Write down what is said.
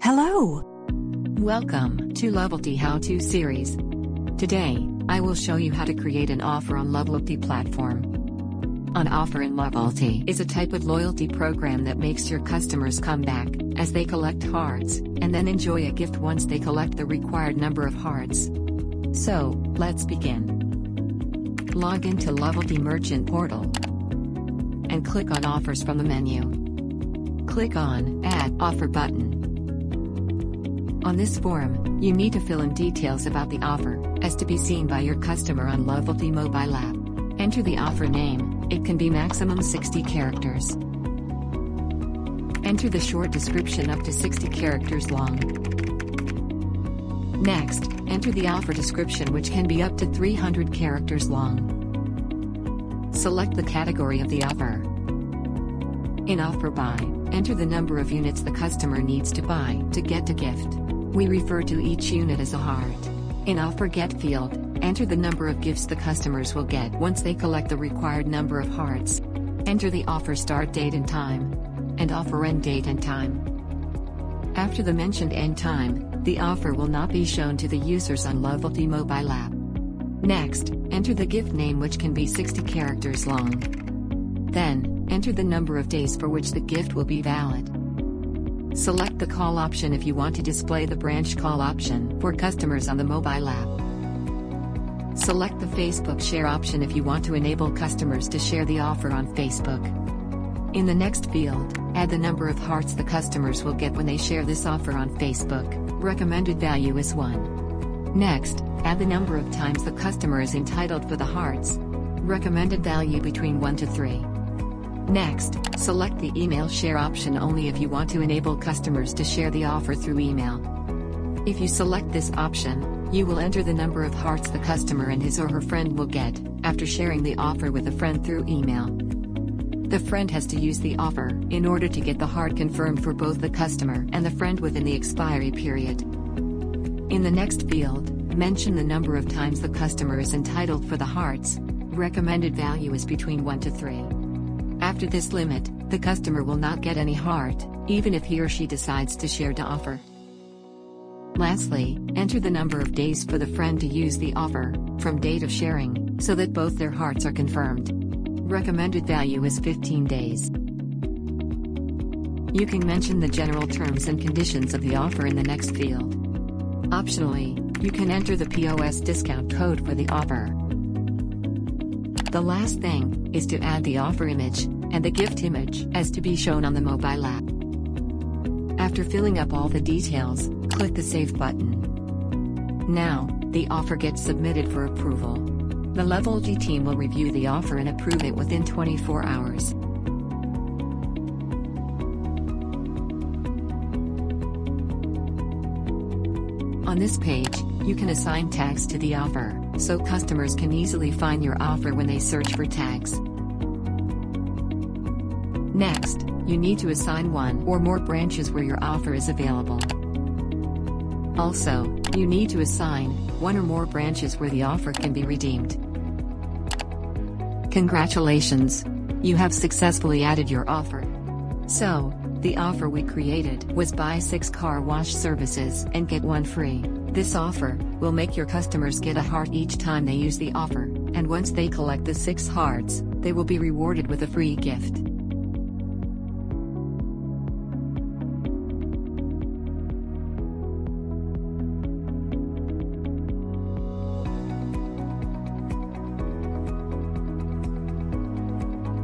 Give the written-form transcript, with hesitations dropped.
Hello! Welcome to Lovelty How-To series. Today, I will show you how to create an offer on Lovelty platform. An offer in Lovelty is a type of loyalty program that makes your customers come back, as they collect hearts, and then enjoy a gift once they collect the required number of hearts. So, let's begin. Log into Lovelty Merchant Portal and click on Offers from the menu. Click on Add Offer button. On this form, you need to fill in details about the offer, as to be seen by your customer on Lovelty mobile app. Enter the offer name, it can be maximum 60 characters. Enter the short description up to 60 characters long. Next, enter the offer description which can be up to 300 characters long. Select the category of the offer. In Offer Buy, enter the number of units the customer needs to buy to get a gift. We refer to each unit as a heart. In Offer Get field, enter the number of gifts the customers will get once they collect the required number of hearts. Enter the offer start date and time, and offer end date and time. After the mentioned end time, the offer will not be shown to the users on Lovelty mobile app. Next, enter the gift name which can be 60 characters long. Then, enter the number of days for which the gift will be valid. Select the call option if you want to display the branch call option for customers on the mobile app. Select the Facebook share option if you want to enable customers to share the offer on Facebook. In the next field, add the number of hearts the customers will get when they share this offer on Facebook. Recommended value is 1. Next, add the number of times the customer is entitled for the hearts. Recommended value between 1 to 3. Next, select the email share option only if you want to enable customers to share the offer through email. If you select this option, you will enter the number of hearts the customer and his or her friend will get, after sharing the offer with a friend through email. The friend has to use the offer in order to get the heart confirmed for both the customer and the friend within the expiry period. In the next field, mention the number of times the customer is entitled for the hearts. Recommended value is between 1 to 3. After this limit, the customer will not get any heart, even if he or she decides to share the offer. Lastly, enter the number of days for the friend to use the offer, from date of sharing, so that both their hearts are confirmed. Recommended value is 15 days. You can mention the general terms and conditions of the offer in the next field. Optionally, you can enter the POS discount code for the offer. The last thing is to add the offer image and the gift image as to be shown on the mobile app. After filling up all the details, click the Save button. Now, the offer gets submitted for approval. The Lovelty team will review the offer and approve it within 24 hours. On this page, you can assign tags to the offer, so customers can easily find your offer when they search for tags. Next, you need to assign one or more branches where your offer is available. Also, you need to assign one or more branches where the offer can be redeemed. Congratulations! You have successfully added your offer. So, the offer we created was buy 6 car wash services and get 1 free. This offer will make your customers get a heart each time they use the offer, and once they collect the 6 hearts, they will be rewarded with a free gift.